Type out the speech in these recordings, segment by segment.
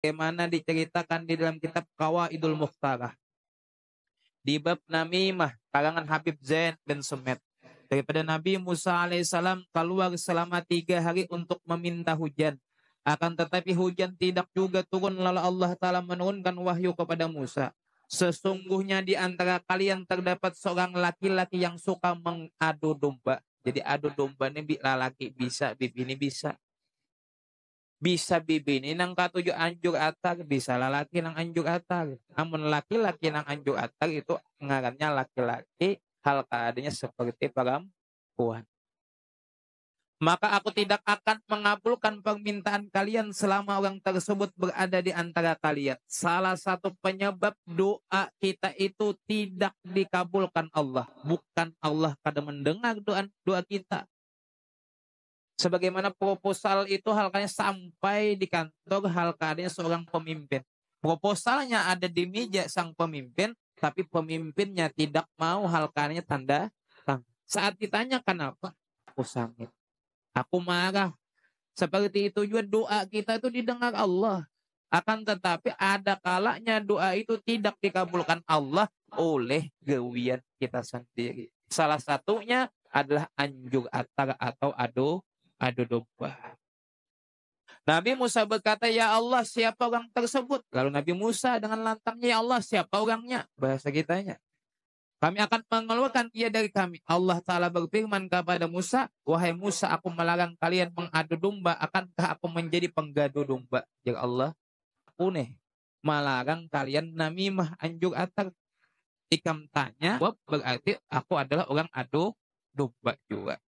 Bagaimana diceritakan di dalam kitab Qawaidul Mukhtarah. Di bab namimah, karangan Habib Zain bin Sumet. Daripada Nabi Musa alaihissalam keluar selama 3 hari untuk meminta hujan. Akan tetapi hujan tidak juga turun, lalu Allah Ta'ala menurunkan wahyu kepada Musa. Sesungguhnya di antara kalian terdapat seorang laki-laki yang suka mengadu domba. Jadi adu domba ini laki bisa, bibi ini bisa. Bisa bibi ini nang katuju anjur atar, bisa lalaki nang anjur atar. Namun laki-laki nang anjur atar itu ngarannya laki-laki, hal keadaannya seperti perempuan. Maka aku tidak akan mengabulkan permintaan kalian selama orang tersebut berada di antara kalian. Salah satu penyebab doa kita itu tidak dikabulkan Allah. Bukan Allah kadang mendengar doa kita. Sebagaimana proposal itu halnya sampai di kantor hal keadaannya seorang pemimpin. Proposalnya ada di meja sang pemimpin, tapi pemimpinnya tidak mau hal keadaannya tanda tangan. Saat ditanya kenapa, aku sangit. Aku marah. Seperti itu juga doa kita itu didengar Allah. Akan tetapi ada kalanya doa itu tidak dikabulkan Allah oleh gawian kita sendiri. Salah satunya adalah anjur atar atau adu domba. Nabi Musa berkata, ya Allah siapa orang tersebut? Lalu Nabi Musa dengan lantangnya, ya Allah siapa orangnya? Bahasa kitanya. Kami akan mengeluarkan ia dari kami. Allah Ta'ala berfirman kepada Musa, wahai Musa, aku melarang kalian mengadu domba. Akankah aku menjadi penggadu domba? Ya Allah, aku nih melarang kalian namimah anjur atar. Ikam tanya, berarti aku adalah orang adu domba juga.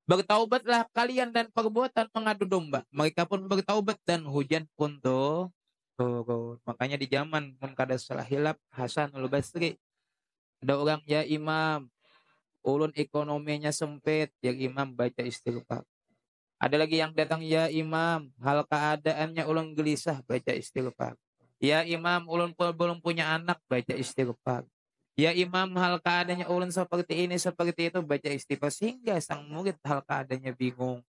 Bertaubatlah kalian dan perbuatan mengadu domba. Mereka pun bertaubat dan hujan pun turun. Makanya di zaman Munkada salah hilap Hasanul Basri, ada orang, ya imam, ulun ekonominya sempit, ya imam baca istighfar. Ada lagi yang datang, ya imam, hal keadaannya ulun gelisah, baca istighfar. Ya imam, ulun belum punya anak, baca istighfar. Ya imam, hal keadaannya ulun seperti ini, seperti itu, baca istighfar. Sehingga sang murid hal keadaannya bingung.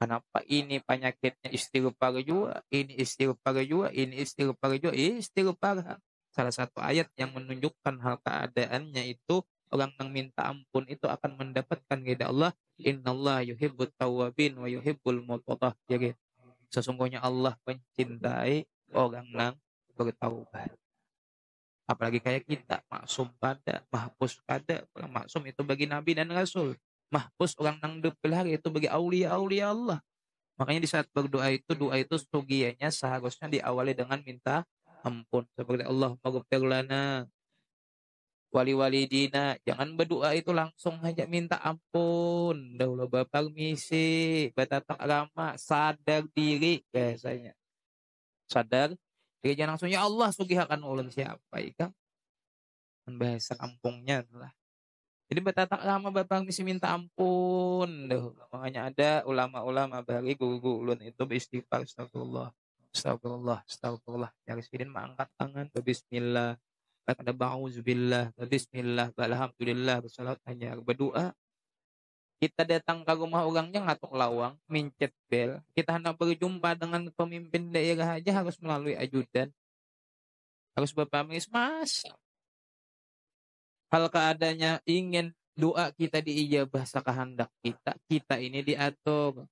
Kenapa ini penyakitnya istighfar juga, ini istighfar juga, ini istighfar juga, istighfar. Salah satu ayat yang menunjukkan hal keadaannya itu orang yang minta ampun itu akan mendapatkan ridha Allah. Innallaha yuhibbut tawwabin wa yuhibbul mutatahhirin. Sesungguhnya Allah mencintai orang yang bertaubat. Apalagi kayak kita, maksum kada, mahpus kada. Maksum itu bagi Nabi dan Rasul. Mahpus orang yang dipelihara itu bagi aulia-aulia Allah. Makanya di saat berdoa itu, doa itu sugianya seharusnya diawali dengan minta ampun. Seperti Allah maghfir lana wali-walidina. Jangan berdoa itu langsung aja minta ampun. Dahulu bapak misi, batatak rama, sadar diri biasanya. Sadar diri, jangan langsung, ya Allah sugihakan ulun siapa ikan. Bahasa kampungnya lah. Jadi batatak lama bapak misi minta ampun. Duh, makanya ada ulama-ulama bagi guru ulun itu beristighfar, astagfirullah, astagfirullah, astagfirullah. Yang sidin mengangkat tangan, bismillah, ada ba'uzubillah, bismillah, alhamdulillah, bersalat hanya berdoa. Kita datang ke rumah orangnya ngatuk lawang, mincet bel. Kita hendak berjumpa dengan pemimpin daerah aja harus melalui ajudan. Harus berpamit, mas. Hal keadaannya ingin doa kita diijabah sekehendak kita. Kita ini diatur.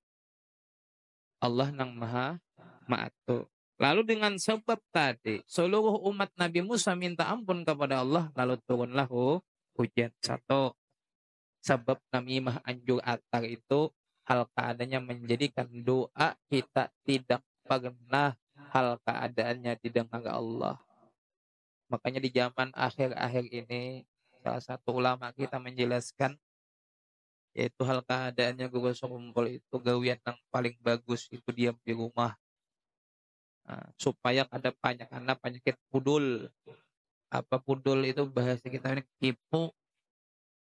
Allah nang maha maatur. Lalu dengan sebab tadi, seluruh umat Nabi Musa minta ampun kepada Allah. Lalu turunlah hujan. Satu, sebab namimah anjur atar itu hal keadaannya menjadikan doa kita tidak pernah hal keadaannya didengar Allah. Makanya di zaman akhir-akhir ini, salah satu ulama kita menjelaskan, yaitu hal keadaannya guru kumpul itu gawian yang paling bagus itu diam di rumah. Nah, supaya ada penyakit pudul. Apa pudul itu bahasa kita ini kipu.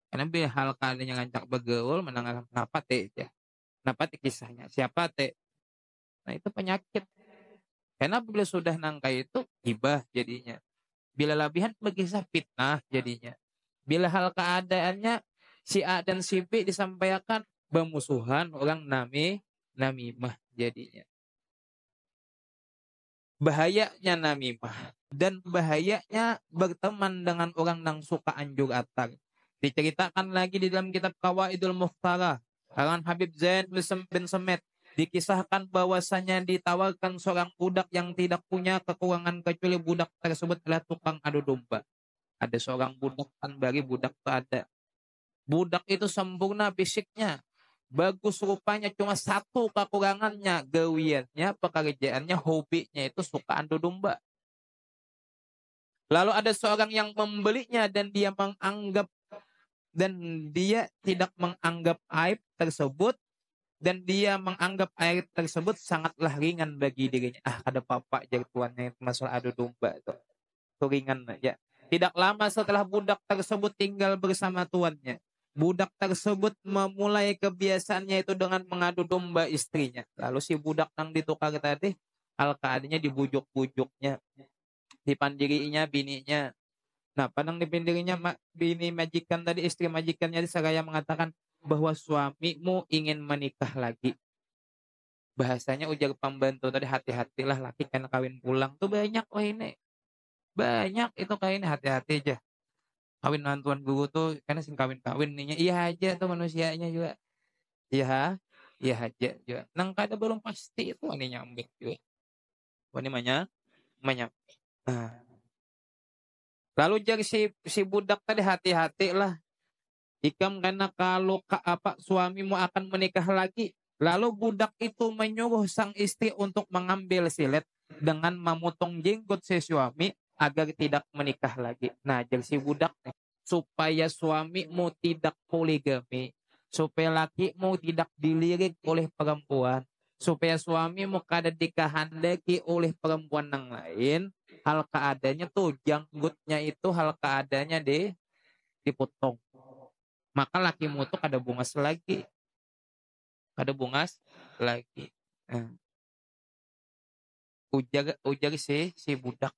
Karena bila hal keadaannya ngancak begaul menangakan kenapa teh ya. Kenapa teh kisahnya? Siapa teh? Nah itu penyakit. Karena bila sudah nangka itu gibah jadinya. Bila labihan berkisah fitnah jadinya. Bila hal keadaannya si A dan si B disampaikan bermusuhan, orang namimah jadinya. bahayanya namimah, dan bahayanya berteman dengan orang yang suka anjur atar. Diceritakan lagi di dalam kitab Qawaidul Mukhtarah karangan Habib Zain bin Semet, dikisahkan bahwasanya ditawarkan seorang budak yang tidak punya kekurangan kecuali budak tersebut adalah tukang adu domba. Ada seorang budak kan bari budak itu ada. Budak itu sempurna fisiknya, bagus rupanya, cuma satu kekurangannya, gawiannya, pekerjaannya, hobinya itu suka adu domba. Lalu ada seorang yang membelinya dan dia tidak menganggap aib tersebut, dan dia menganggap aib tersebut sangatlah ringan bagi dirinya. Ah, ada bapak jadi tuannya masalah adu domba itu ringan aja. Tidak lama setelah budak tersebut tinggal bersama tuannya, budak tersebut memulai kebiasaannya itu dengan mengadu domba istrinya. Lalu si budak yang ditukar tadi, hal keadaannya dibujuk-bujuknya, dipandirinya bininya. Nah, padang dipandirinya bini majikan tadi, istri majikannya seraya mengatakan bahwa suamimu ingin menikah lagi. Bahasanya ujar pembantu tadi, hati-hatilah laki kan kawin pulang tuh banyak. Wah ini banyak itu kayaknya, hati-hati aja. Kawin tuan guru tuh karena sing kawin-kawin nih, iya aja tuh manusianya juga. Iya, iya aja juga. Nang kada belum pasti itu ini nyambik juga. Ini banyak. Nah, lalu jadi si budak tadi, hati-hati lah. Ikam karena kalau apa suamimu akan menikah lagi. Lalu budak itu menyuruh sang istri untuk mengambil silet dengan memotong jenggot si suami agar tidak menikah lagi. Nah, jadi si budak supaya suamimu tidak poligami, supaya lakimu tidak dilirik oleh perempuan, supaya suamimu kada dikehendaki oleh perempuan yang lain, hal keadaannya tuh janggutnya itu hal keadaannya dipotong. Maka lakimu tuh kada bungas lagi, kada bungas lagi. Nah, ujar si budak.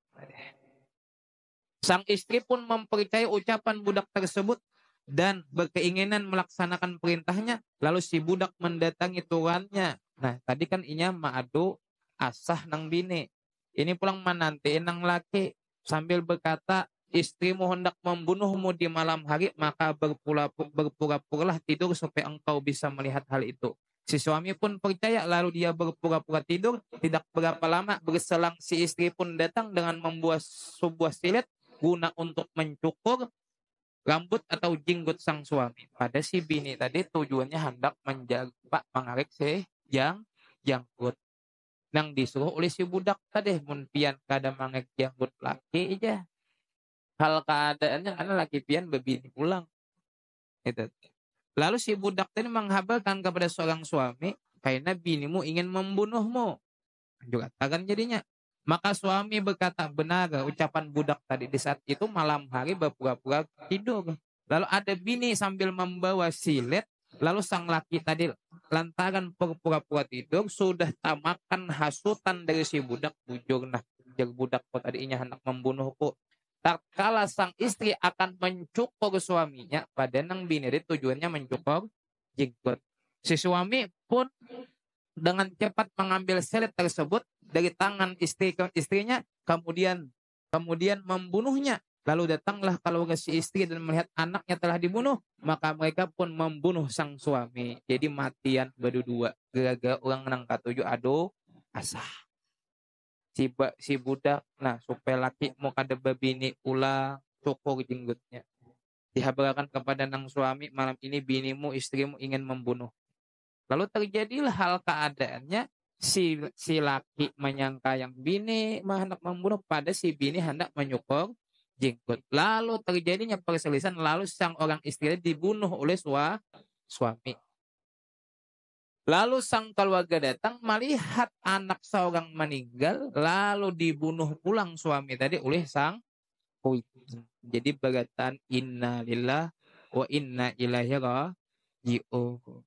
Sang istri pun mempercayai ucapan budak tersebut dan berkeinginan melaksanakan perintahnya. Lalu si budak mendatangi tuannya. Nah, tadi kan inya maadu asah nang bini. Ini pulang menantiin nang laki sambil berkata, istrimu hendak membunuhmu di malam hari, maka berpura-puralah tidur supaya engkau bisa melihat hal itu. Si suami pun percaya, lalu dia berpura-pura tidur. Tidak berapa lama berselang, si istri pun datang dengan membuat sebuah silet guna untuk mencukur rambut atau jenggot sang suami. Pada si bini tadi tujuannya hendak menjaga mengarik si janggut. Nang disuruh oleh si budak tadi, mun pian kada mangek janggut laki aja. Hal keadaannya karena laki pian bebini pulang. Itu. Lalu si budak tadi menghabarkan kepada seorang suami, karena binimu ingin membunuhmu. Juga katakan jadinya. Maka suami berkata, benar ucapan budak tadi. Di saat itu malam hari berpura-pura tidur. Lalu ada bini sambil membawa silet. Lalu sang laki tadi lantaran berpura-pura tidur sudah tamakan hasutan dari si budak. Bujur nah, jadi budak kok tadinya hendak membunuhku. Tatkala sang istri akan mencukur suaminya, pada nang bini tujuannya mencukur jenggot. Si suami pun dengan cepat mengambil selet tersebut dari tangan istrinya, kemudian membunuhnya. Lalu datanglah keluarga si istri dan melihat anaknya telah dibunuh, maka mereka pun membunuh sang suami. Jadi matian berdua gara-gara orang nang katuju ado asah. Si budak, nah supaya laki mau kada babini ulang cukur jenggotnya. Dihabarkan kepada nang suami, malam ini binimu istrimu ingin membunuh. Lalu terjadilah hal keadaannya, si laki menyangka yang bini hendak membunuh, pada si bini hendak menyukur jenggot. Lalu terjadinya perselisihan, lalu sang orang istri dibunuh oleh suami. Lalu sang keluarga datang melihat anak seorang meninggal, lalu dibunuh pulang suami tadi oleh sang kuitin. Jadi berkatan inna lillah wa inna ilaihi raji'un.